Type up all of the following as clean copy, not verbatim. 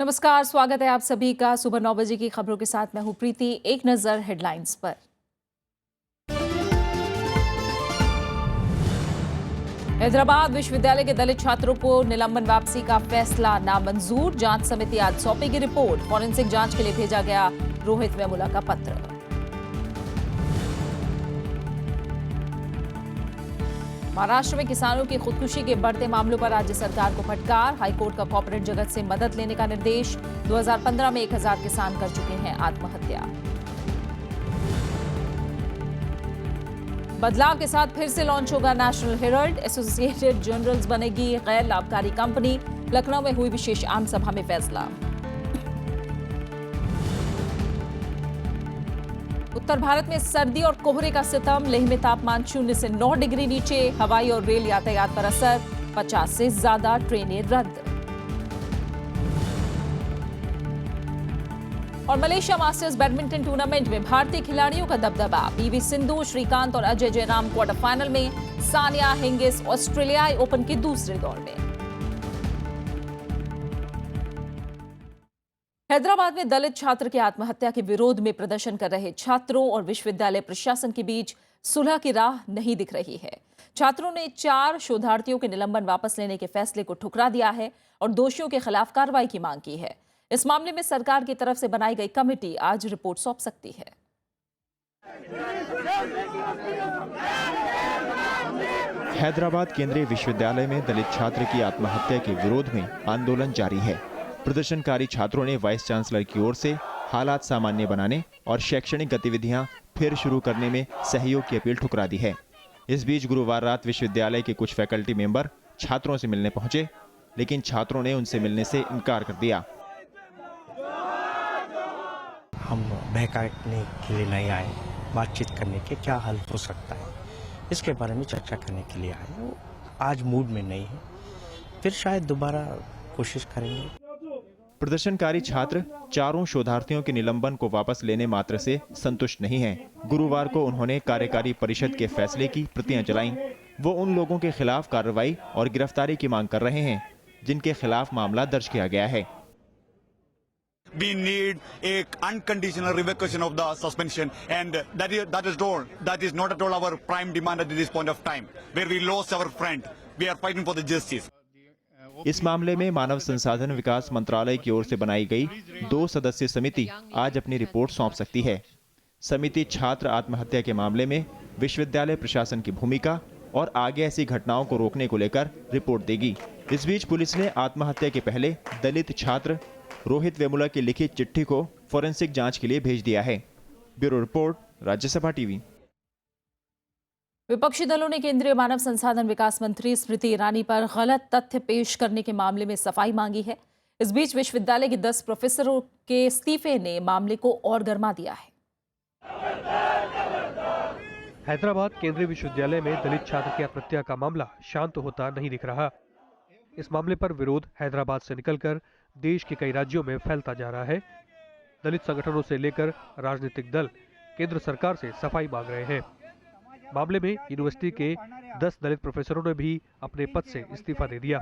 नमस्कार, स्वागत है आप सभी का सुबह 9 बजे की खबरों के साथ। मैं हूं प्रीति। एक नजर हेडलाइंस पर। हैदराबाद विश्वविद्यालय के दलित छात्रों को निलंबन वापसी का फैसला नामंजूर। जांच समिति आज सौंपेगी रिपोर्ट। फॉरेंसिक जांच के लिए भेजा गया रोहित वेमुला का पत्र। महाराष्ट्र में किसानों की खुदकुशी के बढ़ते मामलों पर राज्य सरकार को फटकार। हाईकोर्ट का कॉर्पोरेट जगत से मदद लेने का निर्देश। 2015 में 1000 किसान कर चुके हैं आत्महत्या। बदलाव के साथ फिर से लॉन्च होगा नेशनल हेराल्ड। एसोसिएटेड जर्नल्स बनेगी गैर लाभकारी कंपनी। लखनऊ में हुई विशेष आम सभा में फैसला। उत्तर भारत में सर्दी और कोहरे का सितम। लेह में तापमान 0 से 9 डिग्री नीचे। हवाई और रेल यातायात पर असर। 50 से ज्यादा ट्रेनें रद्द। और मलेशिया मास्टर्स बैडमिंटन टूर्नामेंट में भारतीय खिलाड़ियों का दबदबा। पीवी सिंधु, श्रीकांत और अजय जयराम क्वार्टर फाइनल में। सानिया हिंगिस ऑस्ट्रेलियाई ओपन के दूसरे दौर में। हैदराबाद में दलित छात्र की आत्महत्या के विरोध में प्रदर्शन कर रहे छात्रों और विश्वविद्यालय प्रशासन के बीच सुलह की राह नहीं दिख रही है। छात्रों ने 4 शोधार्थियों के निलंबन वापस लेने के फैसले को ठुकरा दिया है और दोषियों के खिलाफ कार्रवाई की मांग की है। इस मामले में सरकार की तरफ से बनाई गई कमेटी आज रिपोर्ट सौंप सकती है। हैदराबाद केंद्रीय विश्वविद्यालय में दलित छात्र की आत्महत्या के विरोध में आंदोलन जारी है। प्रदर्शनकारी छात्रों ने वाइस चांसलर की ओर से हालात सामान्य बनाने और शैक्षणिक गतिविधियां फिर शुरू करने में सहयोग की अपील ठुकरा दी है। इस बीच गुरुवार रात विश्वविद्यालय के कुछ फैकल्टी मेंबर छात्रों से मिलने पहुंचे, लेकिन छात्रों ने उनसे मिलने से इनकार कर दिया। हम बहकाने के लिए नहीं आए, बातचीत करने के क्या हल हो सकता है इसके बारे में चर्चा करने के लिए आए। वो आज मूड में नहीं है, फिर शायद दोबारा कोशिश करेंगे। प्रदर्शनकारी छात्र 4 शोधार्थियों के निलंबन को वापस लेने मात्र से संतुष्ट नहीं हैं। गुरुवार को उन्होंने कार्यकारी परिषद के फैसले की प्रतियां जलाईं। वो उन लोगों के खिलाफ कार्रवाई और गिरफ्तारी की मांग कर रहे हैं जिनके खिलाफ मामला दर्ज किया गया है। We need a unconditional revocation of the suspension, and that is not at all our prime demand at this point of time, where we lost our friend. We are fighting for the justice. इस मामले में मानव संसाधन विकास मंत्रालय की ओर से बनाई गई 2 सदस्यीय समिति आज अपनी रिपोर्ट सौंप सकती है। समिति छात्र आत्महत्या के मामले में विश्वविद्यालय प्रशासन की भूमिका और आगे ऐसी घटनाओं को रोकने को लेकर रिपोर्ट देगी। इस बीच पुलिस ने आत्महत्या के पहले दलित छात्र रोहित वेमुला की लिखित चिट्ठी को फॉरेंसिक जांच के लिए भेज दिया है। Bureau report, Rajya Sabha TV. विपक्षी दलों ने केंद्रीय मानव संसाधन विकास मंत्री स्मृति ईरानी पर गलत तथ्य पेश करने के मामले में सफाई मांगी है। इस बीच विश्वविद्यालय के 10 प्रोफेसरों के इस्तीफे ने मामले को और गर्मा दिया है। हैदराबाद केंद्रीय विश्वविद्यालय में दलित छात्र की आत्महत्या का मामला शांत होता नहीं दिख रहा। इस मामले पर विरोध हैदराबाद से निकलकर देश के कई राज्यों में फैलता जा रहा है। दलित संगठनों से लेकर राजनीतिक दल केंद्र सरकार से सफाई मांग रहे हैं। मामले में यूनिवर्सिटी के 10 दलित प्रोफेसरों ने भी अपने पद से इस्तीफा दे दिया।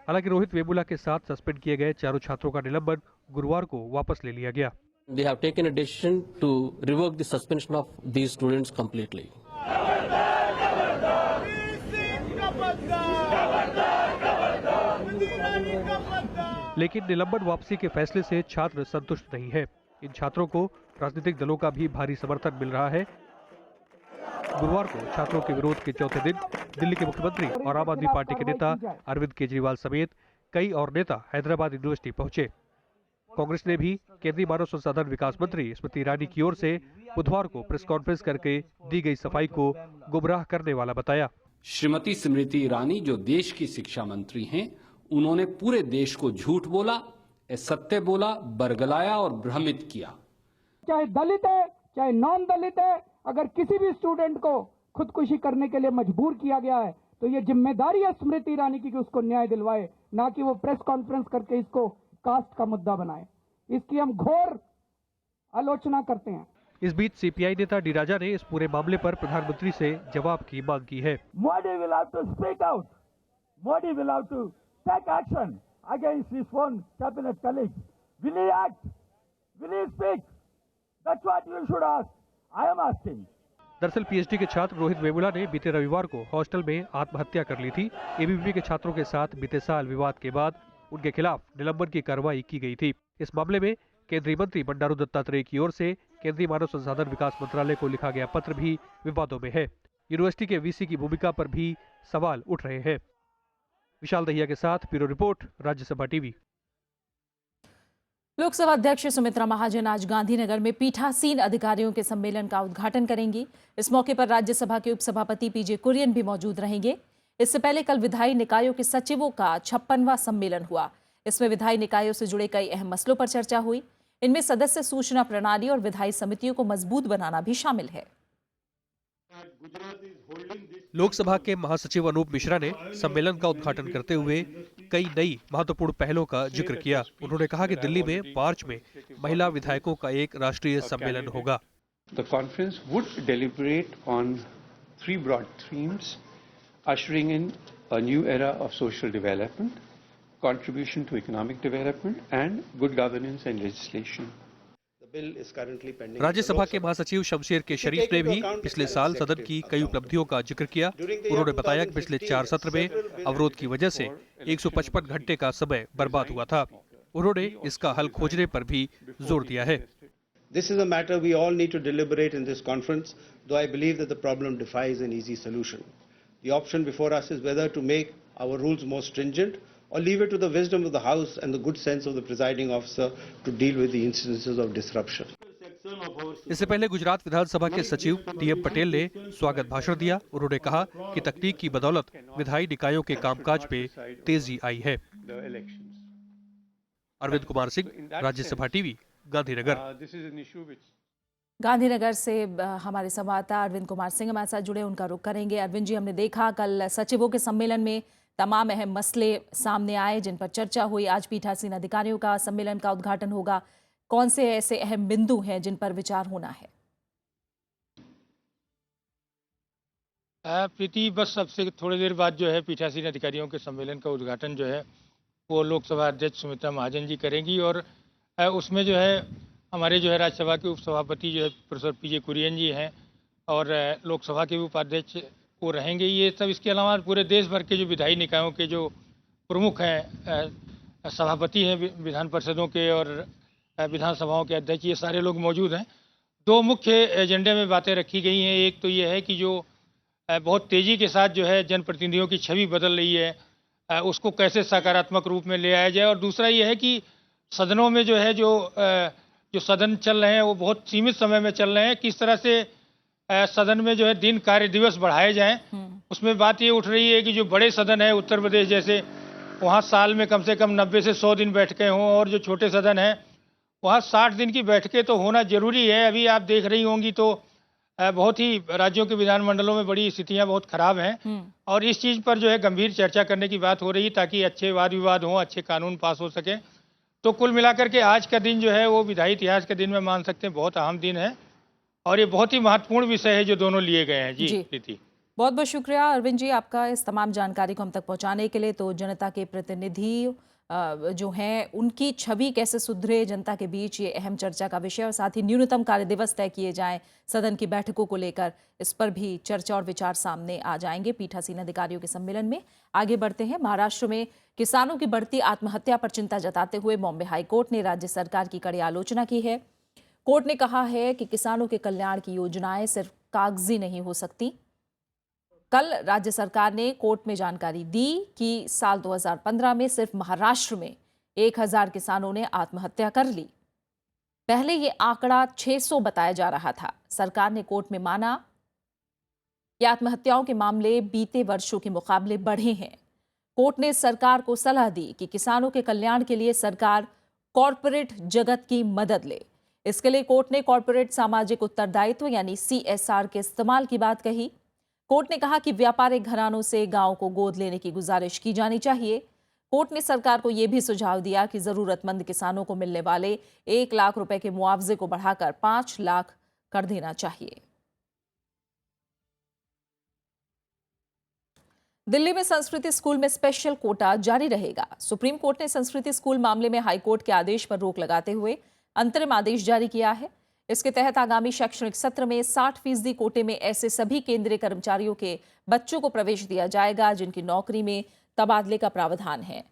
हालांकि रोहित वेमुला के साथ सस्पेंड किए गए 4 छात्रों का निलंबन गुरुवार को वापस ले लिया गया। They have taken a decision to revoke the suspension of these students completely. लेकिन निलंबन वापसी के फैसले से छात्र संतुष्ट नहीं है। इन छात्रों को राजनीतिक दलों का भी भारी समर्थन मिल रहा है। गुरुवार को छात्रों के विरोध के चौथे दिन दिल्ली के मुख्यमंत्री और आम आदमी पार्टी के नेता अरविंद केजरीवाल समेत कई और नेता हैदराबाद यूनिवर्सिटी पहुंचे। कांग्रेस ने भी केंद्रीय मानव संसाधन विकास मंत्री स्मृति ईरानी की ओर से बुधवार को प्रेस कॉन्फ्रेंस करके दी गई सफाई को गुमराह करने वाला बताया। श्रीमती स्मृति ईरानी जो देश की शिक्षा मंत्री हैं, उन्होंने पूरे देश को झूठ बोला, असत्य बोला, बरगलाया और भ्रमित किया। चाहे दलित है चाहे नॉन दलित है, अगर किसी भी स्टूडेंट को खुदकुशी करने के लिए मजबूर किया गया है तो ये जिम्मेदारी है स्मृति ईरानी की कि उसको न्याय दिलवाए, ना कि वो प्रेस कॉन्फ्रेंस करके इसको कास्ट का मुद्दा बनाए। इसकी हम घोर आलोचना करते हैं। इस बीच सीपीआई नेता डी राजा ने इस पूरे मामले पर प्रधानमंत्री से जवाब की मांग की है। Modi will have to speak out. Modi will have to take action against his own cabinet colleagues. Will he act? Will he speak? That's what you should ask. I am asking. दरअसल पीएचडी के छात्र रोहित वेमुला ने बीते रविवार को hostel में आत्महत्या कर ली थी। एबीवीपी के छात्रों के साथ बीते साल विवाद के बाद उनके खिलाफ निलंबन की कार्रवाई की गई थी। इस मामले में केंद्रीय मंत्री बंडारू दत्तात्रेय की ओर से केंद्रीय मानव संसाधन विकास मंत्रालय को लिखा गया पत्र भी विवादों में है। यूनिवर्सिटी के वीसी की भूमिका पर भी सवाल उठ रहे हैं। विशाल दहिया के साथ bureau report, Rajya Sabha TV. Lok Sabha अध्यक्ष सुमित्रा महाजन आज गांधीनगर में पीठासीन अधिकारियों के सम्मेलन का उद्घाटन करेंगी। इस मौके पर राज्यसभा के उपसभापति पीजे कुरियन भी मौजूद रहेंगे। इससे पहले कल विधायी निकायों के सचिवों का 56वां सम्मेलन हुआ। इसमें विधायी निकायों से जुड़े कई अहम मसलों पर चर्चा हुई। इनमें सदस्य सूचना प्रणाली और विधायी समितियों को मजबूत बनाना भी शामिल है। लोकसभा के महासचिव अनूप मिश्रा ने सम्मेलन का उद्घाटन करते हुए कई नई महत्वपूर्ण पहलों का जिक्र किया। उन्होंने कहा कि दिल्ली में मार्च में महिला विधायकों का एक राष्ट्रीय सम्मेलन होगा। The conference would deliberate on 3 broad themes: ushering in a new era of social development, contribution to economic development, and good governance and legislation. Rajya Sabha के महासचिव शमशेर के शरीफ ने भी पिछले साल सदन की कई उपलब्धियों का जिक्र किया। उन्होंने बताया कि पिछले 4 सत्र में अवरोध की वजह से 155 घंटे का समय बर्बाद हुआ था। उन्होंने इसका हल खोजने पर भी जोर दिया है। This is a matter we all need to deliberate in this conference, though I believe that the problem defies an easy solution. The option before us is whether to make our rules more stringent or leave it to the wisdom of the House and the good sense of the presiding officer to deal with the incidences of disruption. इससे पहले गुजरात विधानसभा के सचिव TM Patel ने स्वागत भाषण दिया। उन्होंने कहा कि तकनीक की बदौलत विधायी निकायों के कामकाज में तेजी आई है। अरविंद कुमार सिंह, राज्यसभा टीवी, गांधीनगर। गांधीनगर से हमारे संवाददाता अरविंद कुमार सिंह हमारे साथ जुड़े, उनका रुख करेंगे। अरविंद जी, हमने देखा कल सचिवों के सम्मेलन में तमाम अहम मसले सामने आए जिन पर चर्चा हुई। आज पीठासीन अधिकारियों का सम्मेलन का उद्घाटन होगा। कौन से ऐसे अहम बिंदु हैं जिन पर विचार होना है? प्रीति, बस अब से थोड़ी देर बाद जो है पीठासीन अधिकारियों के सम्मेलन का उद्घाटन जो है वो लोकसभा अध्यक्ष सुमित्रा महाजन जी करेंगी और उसमें जो है हमारे जो है राज्यसभा के उपसभापति जो है प्रोफेसर पीजे कुरियन जी हैं और लोकसभा के भी उपाध्यक्ष वो रहेंगे। ये सब इसके अलावा पूरे देश भर के जो विधायी निकायों के जो प्रमुख हैं, सभापति हैं विधान परिषदों के और विधानसभाओं के अध्यक्ष, ये सारे लोग मौजूद हैं। 2 मुख्य एजेंडे में बातें रखी गई हैं। एक तो ये है कि जो बहुत तेज़ी के साथ जो है जनप्रतिनिधियों की छवि बदल रही है, उसको कैसे सकारात्मक रूप में ले आया जाए, और दूसरा ये है कि सदनों में जो है जो सदन चल रहे हैं वो बहुत सीमित समय में चल रहे हैं, किस तरह से सदन में जो है दिन कार्य दिवस बढ़ाए जाएं। उसमें बात ये उठ रही है कि जो बड़े सदन है उत्तर प्रदेश जैसे, वहाँ साल में कम से कम 90 से 100 दिन बैठकें हों, और जो छोटे सदन हैं वहाँ 60 दिन की बैठकें तो होना जरूरी है। अभी आप देख रही होंगी तो बहुत ही राज्यों के विधानमंडलों में बड़ी स्थितियां बहुत खराब हैं, और इस चीज़ पर जो है गंभीर चर्चा करने की बात हो रही है ताकि अच्छे वाद विवाद हों, अच्छे कानून पास हो सके। तो कुल मिलाकर के आज का दिन जो है वो विधायी इतिहास के दिन में मान सकते हैं बहुत अहम दिन है, और ये बहुत ही महत्वपूर्ण विषय है जो दोनों लिए गए हैं। जी प्रीति, बहुत बहुत शुक्रिया अरविंद जी आपका इस तमाम जानकारी को हम तक पहुंचाने के लिए। तो जनता के प्रतिनिधि जो हैं उनकी छवि कैसे सुधरे जनता के बीच, ये अहम चर्चा का विषय, और साथ ही न्यूनतम कार्य दिवस तय किए जाएं सदन की बैठकों को लेकर, इस पर भी चर्चा और विचार सामने आ जाएंगे पीठासीन अधिकारियों के सम्मेलन में। आगे बढ़ते हैं। महाराष्ट्र में किसानों की बढ़ती आत्महत्या पर चिंता जताते हुए बॉम्बे हाईकोर्ट ने राज्य सरकार की कड़ी आलोचना की है। कोर्ट ने कहा है कि किसानों के कल्याण की योजनाएं सिर्फ कागजी नहीं हो सकती। कल राज्य सरकार ने कोर्ट में जानकारी दी कि साल 2015 में सिर्फ महाराष्ट्र में 1000 किसानों ने आत्महत्या कर ली। पहले ये आंकड़ा 600 बताया जा रहा था। सरकार ने कोर्ट में माना कि आत्महत्याओं के मामले बीते वर्षों के मुकाबले बढ़े हैं। कोर्ट ने सरकार को सलाह दी कि किसानों के कल्याण के लिए सरकार कॉरपोरेट जगत की मदद ले। इसके लिए कोर्ट ने कॉरपोरेट सामाजिक उत्तरदायित्व यानी CSR के इस्तेमाल की बात कही। कोर्ट ने कहा कि व्यापारिक घरानों से गांव को गोद लेने की गुजारिश की जानी चाहिए। कोर्ट ने सरकार को यह भी सुझाव दिया कि जरूरतमंद किसानों को मिलने वाले 1 लाख रुपए के मुआवजे को बढ़ाकर 5 लाख कर देना चाहिए। दिल्ली में संस्कृति स्कूल में स्पेशल कोटा जारी रहेगा। सुप्रीम कोर्ट ने संस्कृति स्कूल मामले में हाईकोर्ट के आदेश पर रोक लगाते हुए अंतरिम आदेश जारी किया है। इसके तहत आगामी शैक्षणिक सत्र में 60% कोटे में ऐसे सभी केंद्रीय कर्मचारियों के बच्चों को प्रवेश दिया जाएगा जिनकी नौकरी में तबादले का प्रावधान है।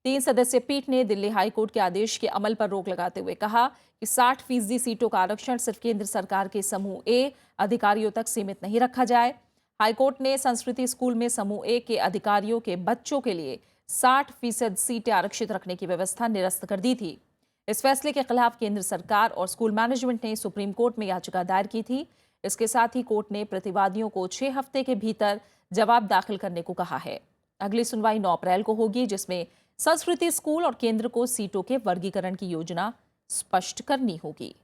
3 सदस्यीय पीठ ने दिल्ली हाईकोर्ट के आदेश के अमल पर रोक लगाते हुए कहा कि 60% सीटों का आरक्षण सिर्फ केंद्र सरकार के समूह ए अधिकारियों तक सीमित नहीं रखा जाए। हाईकोर्ट ने संस्कृति स्कूल में समूह ए के अधिकारियों के बच्चों के लिए 60% सीटें आरक्षित रखने की व्यवस्था निरस्त कर दी थी। इस फैसले के खिलाफ केंद्र सरकार और स्कूल मैनेजमेंट ने सुप्रीम कोर्ट में याचिका दायर की थी। इसके साथ ही कोर्ट ने प्रतिवादियों को 6 हफ्ते के भीतर जवाब दाखिल करने को कहा है। अगली सुनवाई 9 अप्रैल को होगी, जिसमें संस्कृति स्कूल और केंद्र को सीटों के वर्गीकरण की योजना स्पष्ट करनी होगी।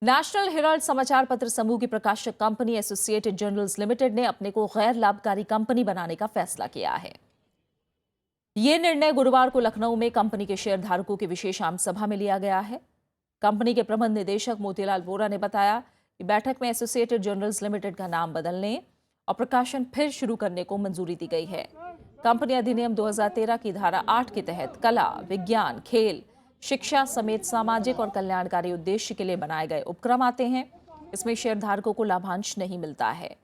नेशनल हेराल्ड समाचार पत्र समूह की प्रकाशक कंपनी एसोसिएटेड जर्नल्स लिमिटेड ने अपने को गैर लाभकारी कंपनी बनाने का फैसला किया है। ये निर्णय गुरुवार को लखनऊ में कंपनी के शेयरधारकों की विशेष आम सभा में लिया गया है। कंपनी के प्रबंध निदेशक मोतीलाल वोरा ने बताया कि बैठक में एसोसिएटेड जर्नल्स लिमिटेड का नाम बदलने और प्रकाशन फिर शुरू करने को मंजूरी दी गई है। कंपनी अधिनियम 2013 की धारा 8 के तहत कला, विज्ञान, खेल, शिक्षा समेत सामाजिक और कल्याणकारी उद्देश्य के लिए बनाए गए उपक्रम आते हैं। इसमें शेयरधारकों को लाभांश नहीं मिलता है।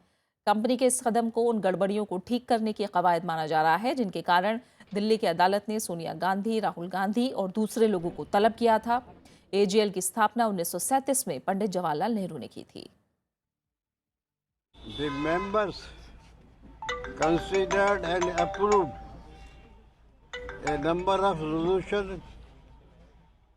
कंपनी के इस कदम को उन गड़बड़ियों को ठीक करने की कवायद माना जा रहा है जिनके कारण दिल्ली की अदालत ने सोनिया गांधी, राहुल गांधी और दूसरे लोगों को तलब किया था। एजीएल की स्थापना 1937 में पंडित जवाहरलाल नेहरू ने की थी। The members considered and approved a number of resolutions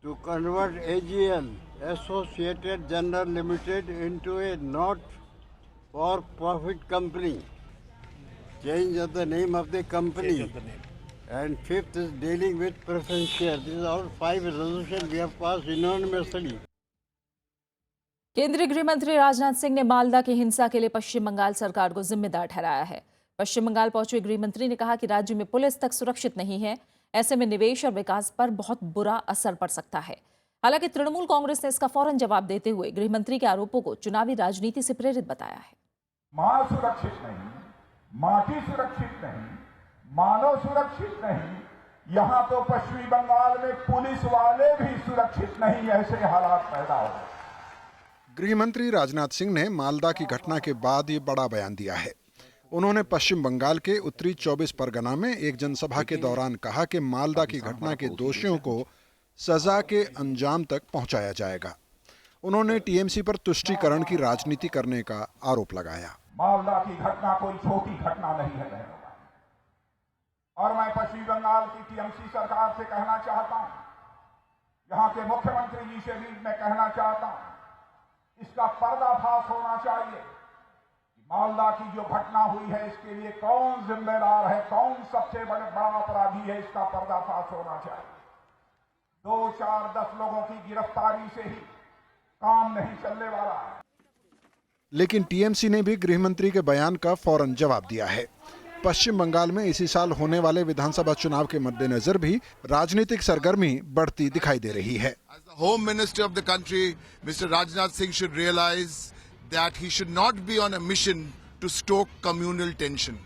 to convert AGL, Associated General Limited, into a not-for-profit company. Change of the name of the company. And fifth is dealing with preference shares. These are all 5 resolutions we have passed unanimously. केंद्रीय गृह मंत्री राजनाथ सिंह ने मालदा की हिंसा के लिए पश्चिम बंगाल सरकार को जिम्मेदार ठहराया है। पश्चिम बंगाल पहुंचे गृह मंत्री ने कहा कि राज्य में पुलिस तक सुरक्षित नहीं है, ऐसे में निवेश और विकास पर बहुत बुरा असर पड़ सकता है। हालांकि तृणमूल कांग्रेस ने इसका फौरन जवाब देते हुए गृह मंत्री के आरोपों को चुनावी राजनीति से प्रेरित बताया है। मां सुरक्षित नहीं, माटी सुरक्षित नहीं, मानव सुरक्षित नहीं, यहाँ तो पश्चिमी बंगाल में पुलिस वाले भी सुरक्षित नहीं, ऐसे हालात पैदा हो गए। गृह मंत्री राजनाथ सिंह ने मालदा की घटना के बाद ये बड़ा बयान दिया है। उन्होंने पश्चिम बंगाल के उत्तरी 24 परगना में एक जनसभा के दौरान कहा कि मालदा की घटना के दोषियों को सजा के अंजाम तक पहुंचाया जाएगा। उन्होंने टीएमसी पर तुष्टीकरण की राजनीति करने का आरोप लगाया। मालदा की घटना कोई छोटी घटना नहीं है और मैं पश्चिम बंगाल की टीएमसी सरकार से कहना चाहता हूं, यहाँ के मुख्यमंत्री जी से भी मैं कहना चाहता हूं, इसका पर्दाफाश होना चाहिए। मालदा की जो घटना हुई है इसके लिए कौन जिम्मेदार है, कौन सबसे बड़ा अपराधी है, इसका पर्दाफाश होना चाहिए। 2, 4, 10 लोगों की गिरफ्तारी से ही काम नहीं चलने वाला है। लेकिन टीएमसी ने भी गृह मंत्री के बयान का फौरन जवाब दिया है। पश्चिम बंगाल में इसी साल होने वाले विधानसभा चुनाव के मद्देनजर भी राजनीतिक सरगर्मी बढ़ती दिखाई दे रही है। Home Minister of the country, Mr. Rajnath Singh, should realize that he should not be on a mission to stoke communal tension.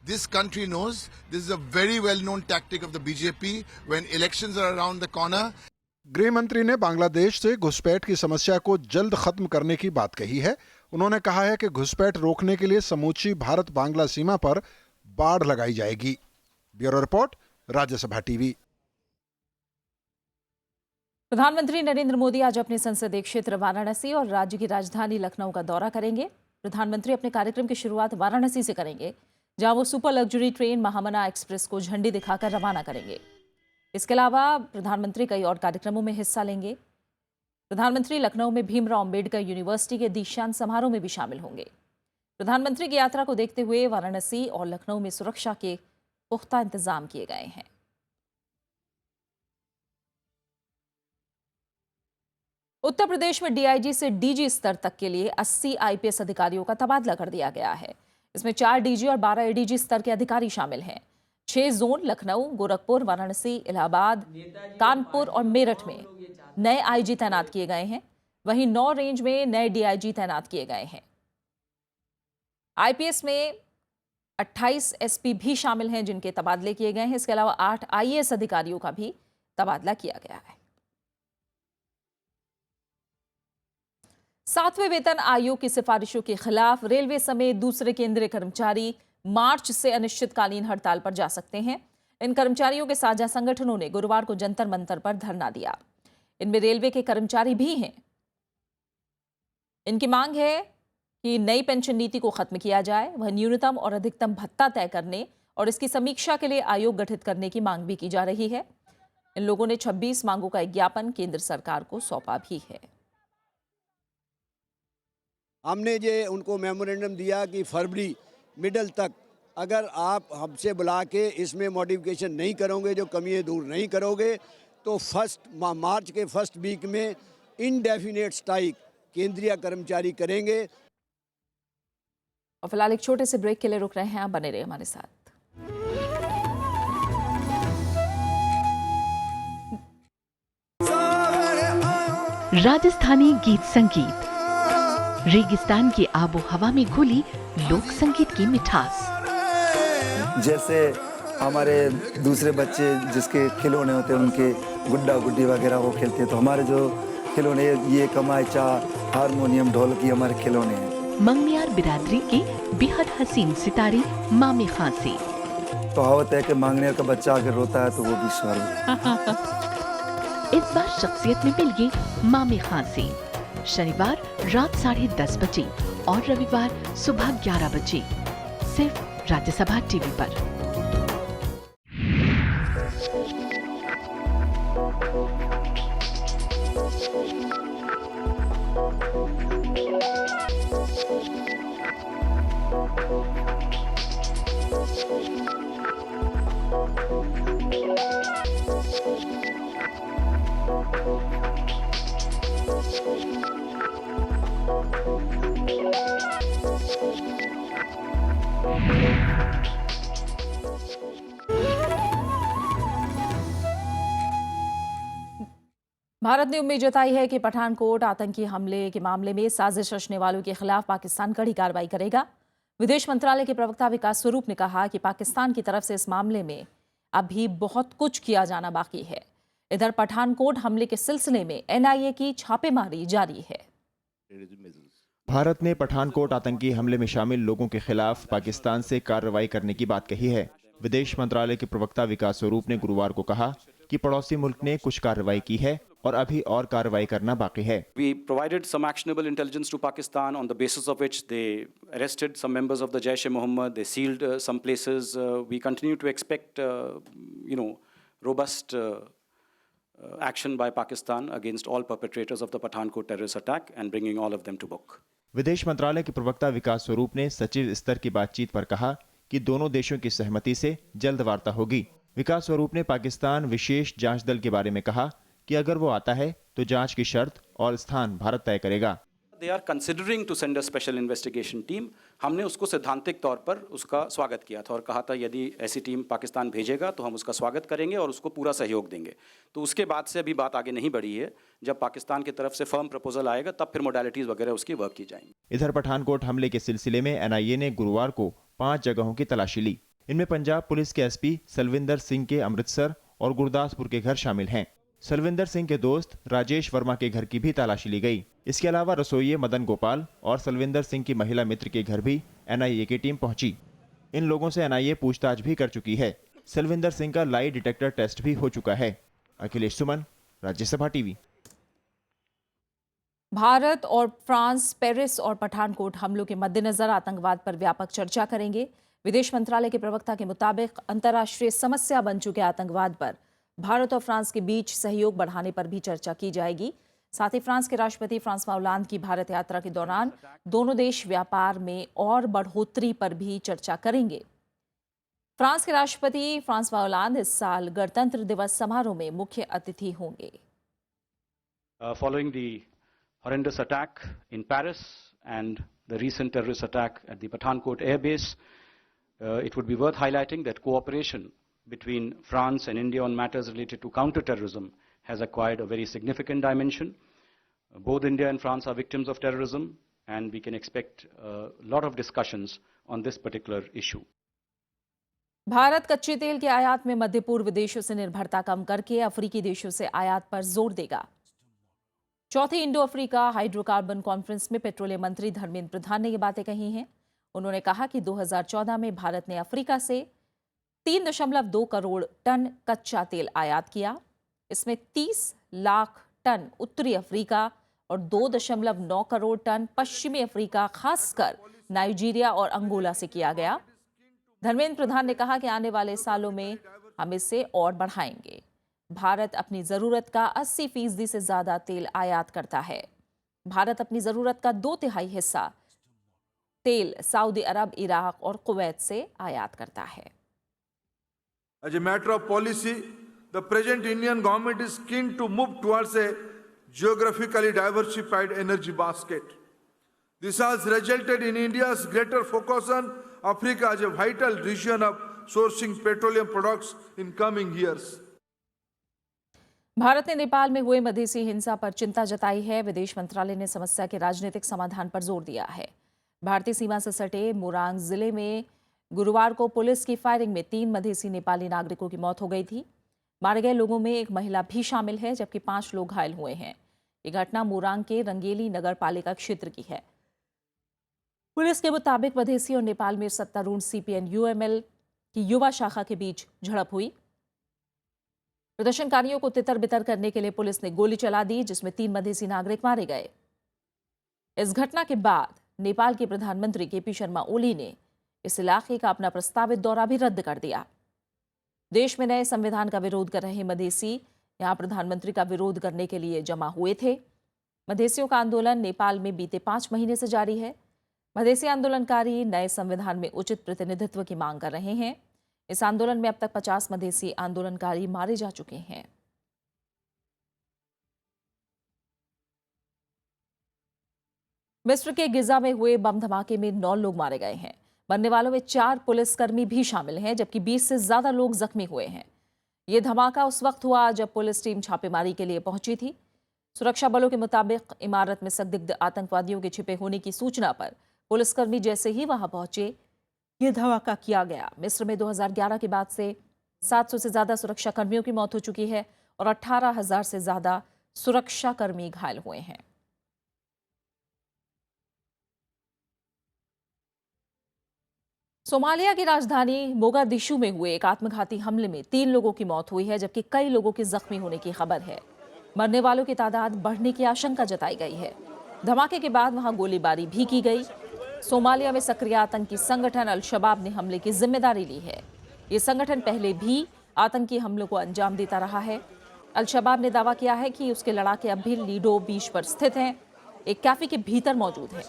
This country knows this is a very well-known tactic of the BJP when elections are around the corner. गृह मंत्री ने बांग्लादेश से घुसपैठ की समस्या को जल्द खत्म करने की बात कही है। उन्होंने कहा है कि घुसपैठ रोकने के लिए समूची भारत बांग्ला सीमा पर बाड़ लगाई जाएगी। Bureau report, Rajya Sabha TV. प्रधानमंत्री नरेंद्र मोदी आज अपने संसदीय क्षेत्र वाराणसी और राज्य की राजधानी लखनऊ का दौरा करेंगे। प्रधानमंत्री अपने कार्यक्रम की शुरुआत वाराणसी से करेंगे, जहां वो सुपर लग्जरी ट्रेन महामना एक्सप्रेस को झंडी दिखाकर रवाना करेंगे। इसके अलावा प्रधानमंत्री कई और कार्यक्रमों में हिस्सा लेंगे। प्रधानमंत्री लखनऊ में भीमराव अंबेडकर यूनिवर्सिटी के दीक्षांत समारोह में भी शामिल होंगे। प्रधानमंत्री की यात्रा को देखते हुए वाराणसी और लखनऊ में सुरक्षा के पुख्ता इंतजाम किए गए हैं। उत्तर प्रदेश में डीआईजी से डीजी स्तर तक के लिए 80 आईपीएस अधिकारियों का तबादला कर दिया गया है। इसमें 4 डीजी और 12 एडीजी स्तर के अधिकारी शामिल हैं। 6 जोन लखनऊ, गोरखपुर, वाराणसी, इलाहाबाद, कानपुर और मेरठ में नए आईजी तैनात किए गए हैं। वहीं 9 रेंज में नए डीआईजी तैनात किए गए हैं। आईपीएस में 28 एसपी भी शामिल हैं जिनके तबादले किए गए हैं। इसके अलावा 8 आईएएस अधिकारियों का भी तबादला किया गया है। 7वें वेतन आयोग की सिफारिशों के खिलाफ रेलवे समेत दूसरे केंद्रीय कर्मचारी मार्च से अनिश्चितकालीन हड़ताल पर जा सकते हैं। इन कर्मचारियों के साझा संगठनों ने गुरुवार को जंतर मंतर पर धरना दिया। इनमें रेलवे के कर्मचारी भी हैं। इनकी मांग है कि नई पेंशन नीति को खत्म किया जाए, वह न्यूनतम और अधिकतम भत्ता तय करने और इसकी समीक्षा के लिए आयोग गठित करने की मांग भी की जा रही है। इन लोगों ने 26 मांगों का एक ज्ञापन केंद्र सरकार को सौंपा भी है। हमने ये उनको मेमोरेंडम दिया कि फरवरी मिडल तक अगर आप हमसे बुला के इसमें मॉडिफिकेशन नहीं करोगे, जो कमियां दूर नहीं करोगे, तो मार्च के फर्स्ट वीक में इनडेफिनेट स्ट्राइक केंद्रीय कर्मचारी करेंगे। और फिलहाल एक छोटे से ब्रेक के लिए रुक रहे हैं, आप बने रहिए हमारे साथ। राजस्थानी गीत संगीत, रेगिस्तान की आबो हवा में घुली लोक संगीत की मिठास। जैसे हमारे दूसरे बच्चे जिसके खिलौने होते हैं, उनके गुड्डा गुड्डी वगैरह वो खेलते हैं, तो हमारे जो खिलौने ये कमायचा, हारमोनियम, ढोलकी हमारे खिलौने हैं। मंगनियार बिरादरी के बेहद हसीन सितारे मामे खां से तो कहावत है कि मांगनियार का बच्चा अगर रोता है तो वो भी स्वर। इस बार शख्सियत में मिलिए मामे खां से। शनिवार रात 10:30 बजे और रविवार सुबह 11 बजे सिर्फ राज्यसभा टीवी पर। भारत ने उम्मीद जताई है कि पठानकोट आतंकी हमले के मामले में साजिश रचने वालों के खिलाफ पाकिस्तान कड़ी कार्रवाई करेगा। विदेश मंत्रालय के प्रवक्ता विकास स्वरूप ने कहा कि पाकिस्तान की तरफ से इस मामले में अभी बहुत कुछ किया जाना बाकी है। इधर पठानकोट हमले के सिलसिले में एनआईए की छापेमारी जारी है। भारत ने पठानकोट आतंकी हमले में शामिल लोगों के खिलाफ पाकिस्तान से कार्रवाई करने की बात कही है। विदेश मंत्रालय के प्रवक्ता विकास स्वरूप ने गुरुवार को कहा कि पड़ोसी मुल्क ने कुछ कार्रवाई की है और अभी और कार्रवाई करना बाकी है। We provided some actionable intelligence to Pakistan on the basis of which they arrested some members of the Jaish-e-Mohammed. They sealed some places. We continue to expect, robust action by Pakistan against all perpetrators of the Pathankot terrorist attack and bringing all of them to book. विदेश मंत्रालय के प्रवक्ता विकास स्वरूप ने सचिव स्तर की बातचीत पर कहा कि दोनों देशों की सहमति से जल्द वार्ता होगी। विकास स्वरूप ने पाकिस्तान विशेष जांच दल के बारे में कहा कि अगर वो आता है तो जांच की शर्त और स्थान भारत तय करेगा। They are considering to send a special investigation team. हमने उसको सैद्धांतिक तौर पर उसका स्वागत किया था और कहा था यदि ऐसी टीम पाकिस्तान भेजेगा तो हम उसका स्वागत करेंगे और उसको पूरा सहयोग देंगे। तो उसके बाद से अभी बात आगे नहीं बढ़ी है। जब पाकिस्तान की तरफ से फर्म प्रपोजल आएगा तब फिर मोडालिटीज वगैरह उसकी वर्क की जाएंगी। इधर पठानकोट हमले के सिलसिले में एनआईए ने गुरुवार को 5 जगहों की तलाशी ली। इनमें पंजाब पुलिस के एसपी सलविंदर सिंह के अमृतसर और गुरदासपुर के घर शामिल हैं। सलविंदर सिंह के दोस्त राजेश वर्मा के घर की भी तलाशी ली गई। इसके अलावा रसोइये मदन गोपाल और सलविंदर सिंह की महिला मित्र के घर भी एनआईए की टीम पहुंची। इन लोगों से एनआईए पूछताछ भी कर चुकी है। सलविंदर सिंह का लाई डिटेक्टर टेस्ट भी हो चुका है। अखिलेश सुमन, राज्यसभा टीवी। भारत और फ्रांस पेरिस और पठानकोट हमलों के मद्देनजर आतंकवाद पर व्यापक चर्चा करेंगे। विदेश मंत्रालय के प्रवक्ता के मुताबिक अंतर्राष्ट्रीय समस्या बन चुके आतंकवाद पर भारत और फ्रांस के बीच सहयोग बढ़ाने पर भी चर्चा की जाएगी। साथ ही फ्रांस के राष्ट्रपति फ्रांसवा होलांद की भारत यात्रा के दौरान दोनों देश व्यापार में और बढ़ोतरी पर भी चर्चा करेंगे। फ्रांस के राष्ट्रपति फ्रांसवा होलांद इस साल गणतंत्र दिवस समारोह में मुख्य अतिथि होंगे। Following the horrendous attack in Paris and the recent terrorist attack at the Pathankot air base, it would be worth highlighting that cooperation between France and India on matters related to counter-terrorism has acquired a very significant dimension. Both India and France are victims of terrorism, and we can expect a lot of discussions on this particular issue. Bharat कच्चे तेल के आयात में मध्य पूर्व देशों से निर्भरता कम करके अफ्रीकी देशों से आयात पर जोर देगा। चौथी इंडो अफ्रीका हाइड्रोकार्बन कॉन्फ्रेंस में पेट्रोलियम मंत्री धर्मेंद्र प्रधान ने ये बातें कही हैं। उन्होंने कहा कि 2014 में भारत ने अफ्रीका से 3.2 करोड़ टन कच्चा तेल आयात किया। इसमें 30 लाख टन उत्तरी अफ्रीका और 2.9 करोड़ टन पश्चिमी अफ्रीका, खासकर नाइजीरिया और अंगोला से किया गया। धर्मेंद्र प्रधान ने कहा कि आने वाले सालों में हम इसे और बढ़ाएंगे। भारत अपनी जरूरत का 80% से ज्यादा तेल आयात करता है। भारत अपनी जरूरत का 2/3 हिस्सा तेल सऊदी अरब, इराक और कुवैत से आयात करता है। As a matter of policy, the present Indian government is keen to move towards a geographically diversified energy basket. This has resulted in India's greater focus on Africa as a vital region of sourcing petroleum products in coming years. Bharat ने नेपाल में हुए मधेसी हिंसा पर चिंता जताई है। विदेश मंत्रालय ने समस्या के राजनीतिक समाधान पर जोर दिया है। भारतीय सीमा से सटे मोरांग जिले में गुरुवार को पुलिस की फायरिंग में 3 मधेसी नेपाली नागरिकों की मौत हो गई थी। मारे गए लोगों में एक महिला भी शामिल है, जबकि 5 लोग घायल हुए हैं। ये घटना मोरांग के रंगेली नगर पालिका क्षेत्र की है। पुलिस के मुताबिक मधेसी और नेपाल में सत्तारूढ़ CPN-UML की युवा शाखा के बीच झड़प हुई। प्रदर्शनकारियों को तितर बितर करने के लिए पुलिस ने गोली चला दी, जिसमें 3 मधेसी नागरिक मारे गए। इस घटना के बाद नेपाल के प्रधानमंत्री KP शर्मा ओली ने इस इलाके का अपना प्रस्तावित दौरा भी रद्द कर दिया। देश में नए संविधान का विरोध कर रहे मधेसी यहां प्रधानमंत्री का विरोध करने के लिए जमा हुए थे। मधेसियों का आंदोलन नेपाल में बीते 5 महीने से जारी है। मधेसी आंदोलनकारी नए संविधान में उचित प्रतिनिधित्व की मांग कर रहे हैं। इस आंदोलन में अब तक 50 मधेसी आंदोलनकारी मारे जा चुके हैं। मिस्र के गिजा में हुए बम धमाके में 9 लोग मारे गए हैं। मरने वालों में 4 पुलिसकर्मी भी शामिल हैं, जबकि 20 से ज्यादा लोग जख्मी हुए हैं। ये धमाका उस वक्त हुआ जब पुलिस टीम छापेमारी के लिए पहुंची थी। सुरक्षा बलों के मुताबिक इमारत में संदिग्ध आतंकवादियों के छिपे होने की सूचना पर पुलिसकर्मी जैसे ही वहां पहुंचे, ये धमाका किया गया। मिस्र में 2011 के बाद से 700 से ज्यादा सुरक्षा कर्मियों की मौत हो चुकी है और 18,000 से ज्यादा सुरक्षा कर्मी घायल हुए हैं। सोमालिया की राजधानी मोगादिशु में हुए एक आत्मघाती हमले में 3 लोगों की मौत हुई है, जबकि कई लोगों के जख्मी होने की खबर है। मरने वालों की तादाद बढ़ने की आशंका जताई गई है। धमाके के बाद वहां गोलीबारी भी की गई। सोमालिया में सक्रिय आतंकी संगठन अल-शबाब ने हमले की जिम्मेदारी ली है। ये संगठन पहले भी आतंकी हमलों को अंजाम देता रहा है। अल-शबाब ने दावा किया है कि उसके लड़ाके अब भी लीडो बीच पर स्थित हैं, एक कैफे के भीतर मौजूद है।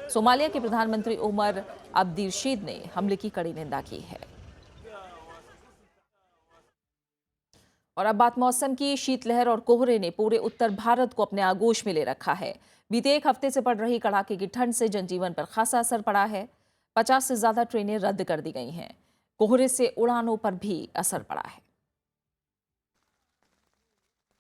सोमालिया के प्रधानमंत्री उमर अब्दीरशीद ने हमले की कड़ी निंदा की है। और अब बात मौसम की। शीतलहर और कोहरे ने पूरे उत्तर भारत को अपने आगोश में ले रखा है। बीते 1 हफ्ते से पड़ रही कड़ाके की ठंड से जनजीवन पर खासा असर पड़ा है। 50 से ज्यादा ट्रेनें रद्द कर दी गई हैं। कोहरे से उड़ानों पर भी असर पड़ा है।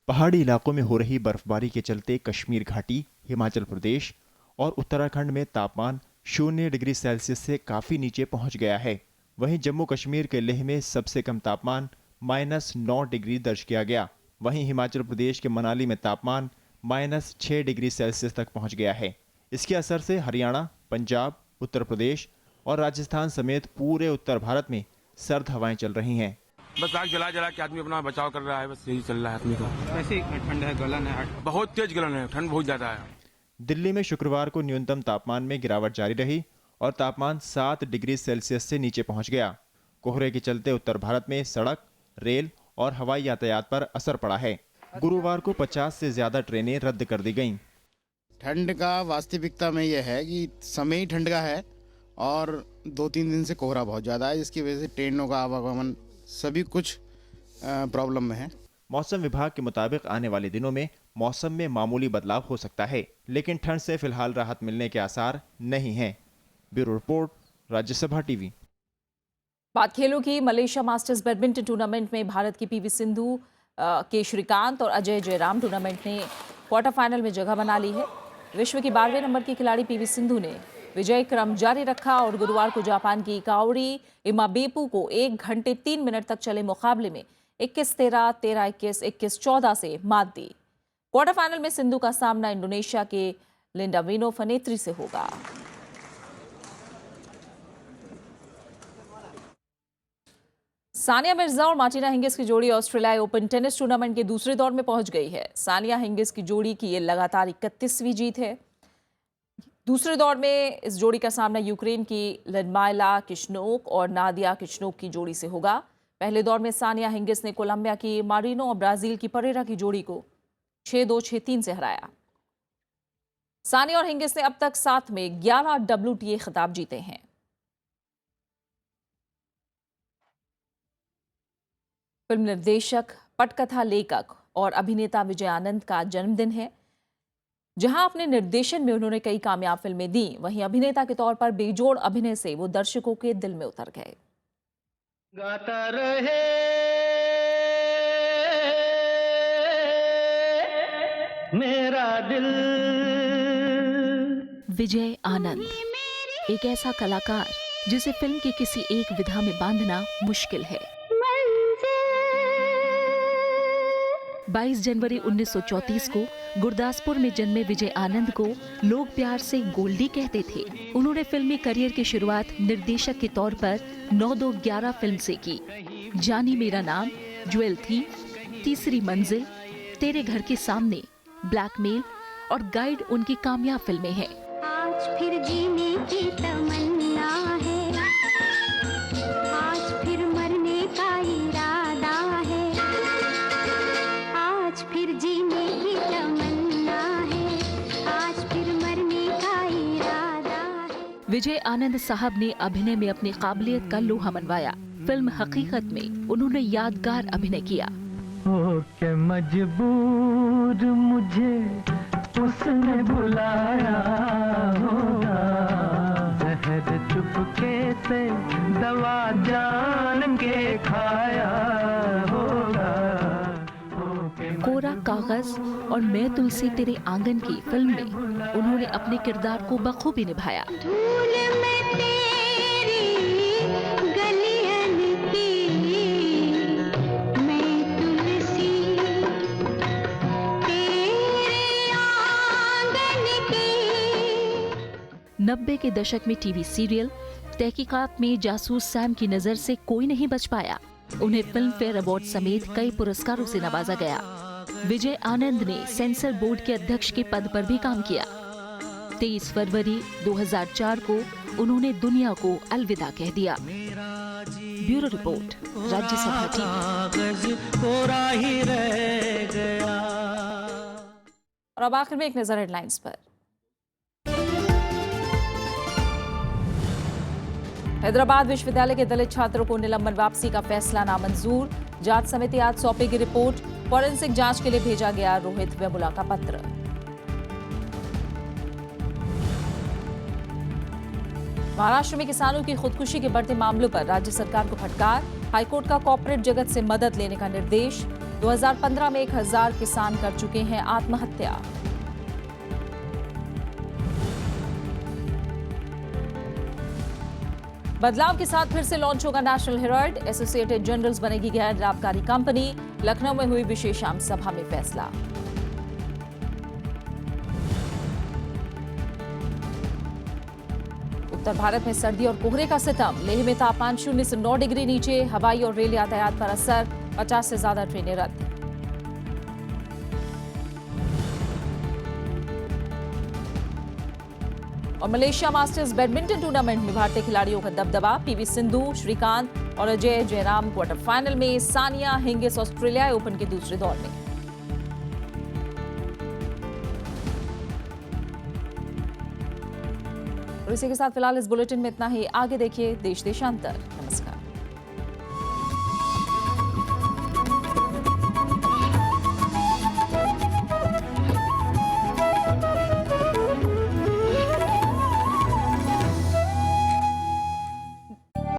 पहाड़ी इलाकों में हो रही बर्फबारी के चलते कश्मीर घाटी, हिमाचल प्रदेश और उत्तराखंड में तापमान 0 डिग्री सेल्सियस से काफी नीचे पहुंच गया है। वहीं जम्मू कश्मीर के लेह में सबसे कम तापमान -9 डिग्री दर्ज किया गया। वहीं हिमाचल प्रदेश के मनाली में तापमान -6 डिग्री सेल्सियस तक पहुंच गया है। इसके असर से हरियाणा, पंजाब, उत्तर प्रदेश और राजस्थान समेत पूरे उत्तर भारत में सर्द हवाएं चल रही हैं। बस आग जला जला के आदमी अपना बचाव कर रहा है, बस यही चल रहा है आदमी का। कैसी ठंड है, गलन है? बहुत तेज गलन है, ठंड बहुत ज्यादा है। दिल्ली में शुक्रवार को न्यूनतम तापमान में गिरावट जारी रही और तापमान 7 डिग्री सेल्सियस से नीचे पहुंच गया। कोहरे के चलते उत्तर भारत में सड़क, रेल और हवाई यातायात पर असर पड़ा है। गुरुवार को 50 से ज्यादा ट्रेनें रद्द कर दी गईं। ठंड का वास्तविकता में यह है कि समय ही ठंड का है और 2-3 दिन से कोहरा बहुत ज़्यादा है, जिसकी वजह से ट्रेनों का आवागमन सभी कुछ प्रॉब्लम में है। मौसम विभाग के मुताबिक आने वाले दिनों में मौसम में मामूली बदलाव हो सकता है, लेकिन ठंड से फिलहाल राहत मिलने के आसार नहीं हैं। Bureau report, Rajya Sabha TV. बात खेलों की। मलेशिया मास्टर्स बैडमिंटन टूर्नामेंट में भारत की PV सिंधु के श्रीकांत और अजय जयराम टूर्नामेंट ने क्वार्टर फाइनल में जगह बना ली है। विश्व की 12वें नंबर की खिलाड़ी पीवी सिंधु ने विजय क्रम जारी रखा और गुरुवार को जापान की काओरी इमाबेपू को 1 घंटे 3 मिनट तक चले मुकाबले में 21-13, 13-21, 21-14 से मात दी। क्वार्टर फाइनल में सिंधु का सामना इंडोनेशिया के लिंडाविनो फनेत्री से होगा। सानिया मिर्जा और मार्टिना हिंगिस की जोड़ी ऑस्ट्रेलियाई ओपन टेनिस टूर्नामेंट के दूसरे दौर में पहुंच गई है। सानिया हिंगिस की जोड़ी की ये लगातार 31वीं जीत है। दूसरे दौर में इस जोड़ी का सामना यूक्रेन की लडमाइला किचनोक और नादिया किचनोक की जोड़ी से होगा। पहले दौर में सानिया हिंगिस ने कोलंबिया की मारिनो और ब्राजील की परेरा की जोड़ी को 6-2, 6-3 से हराया। सानिया और हिंगिस ने अब तक साथ में 11 WTA खिताब जीते हैं। फिल्म निर्देशक, पटकथा लेखक और अभिनेता विजय आनंद का जन्मदिन है। जहां अपने निर्देशन में उन्होंने कई कामयाब फिल्में दी, वहीं अभिनेता के तौर पर बेजोड़ अभिनय से वो दर्शकों के दिल में उतर गए। गाता रहे मेरा दिल। विजय आनंद एक ऐसा कलाकार जिसे फिल्म की किसी एक विधा में बांधना मुश्किल है। 22 जनवरी 1934 को गुरदासपुर में जन्मे विजय आनंद को लोग प्यार से गोल्डी कहते थे। उन्होंने फिल्मी करियर की शुरुआत निर्देशक के तौर पर 9-2-11 फिल्म से की। जानी मेरा नाम, ज्वेल थी, तीसरी मंजिल, तेरे घर के सामने, ब्लैकमेल और गाइड उनकी कामयाब फिल्में हैं। आज फिर जीने की तमन्ना है, आज फिर मरने का इरादा है, आज फिर जीने की तमन्ना है, आज फिर मरने का इरादा है। विजय आनंद साहब ने अभिनय में अपनी काबिलियत का लोहा मनवाया। फिल्म हकीकत में उन्होंने यादगार अभिनय किया। हो के मजबूर मुझे उसने बुलाया होगा, जहर चुपके से दवा जान के खाया होगा। कोरा कागज और मैं तुलसी तेरे आंगन की फिल्म में उन्होंने अपने किरदार को बखूबी निभाया। धूल में तेरी गलियन की, मैं तुलसी तेरे आंगन की। 90 के दशक में टीवी सीरियल तहकीकात में जासूस सैम की नजर से कोई नहीं बच पाया। उन्हें फिल्म फेयर अवार्ड समेत कई पुरस्कारों से नवाजा गया। विजय आनंद ने सेंसर बोर्ड के अध्यक्ष के पद पर भी काम किया। 23 फरवरी 2004 को उन्होंने दुनिया को अलविदा कह दिया। Bureau report, Rajya Sabha TV. और अब आखिर में एक नजर हेडलाइंस पर। हैदराबाद विश्वविद्यालय के दलित छात्रों को निलंबन वापसी का फैसला नामंजूर। जांच समिति आज सौंपेगी रिपोर्ट। फॉरेंसिक जांच के लिए भेजा गया रोहित वेमुला का पत्र। महाराष्ट्र में किसानों की खुदकुशी के बढ़ते मामलों पर राज्य सरकार को फटकार। हाईकोर्ट का कॉर्पोरेट जगत से मदद लेने का निर्देश। 2015 में 1000 किसान कर चुके हैं आत्महत्या। बदलाव के साथ फिर से लॉन्च होगा नेशनल हेराल्ड। एसोसिएटेड जर्नल्स बनेगी गैर लाभकारी कंपनी। लखनऊ में हुई विशेष आम सभा में फैसला। उत्तर भारत में सर्दी और कोहरे का सितम। लेह में तापमान 0 से 9 डिग्री नीचे। हवाई और रेल यातायात पर असर। 50 से ज्यादा ट्रेनें रद्द। और मलेशिया मास्टर्स बैडमिंटन टूर्नामेंट में भारतीय खिलाड़ियों का दबदबा। पीवी सिंधु, श्रीकांत और अजय जयराम क्वार्टर फाइनल में। सानिया हिंगिस ऑस्ट्रेलियाई ओपन के दूसरे दौर में। और इसी के साथ फिलहाल इस बुलेटिन में इतना ही। आगे देखिए देश देशांतर।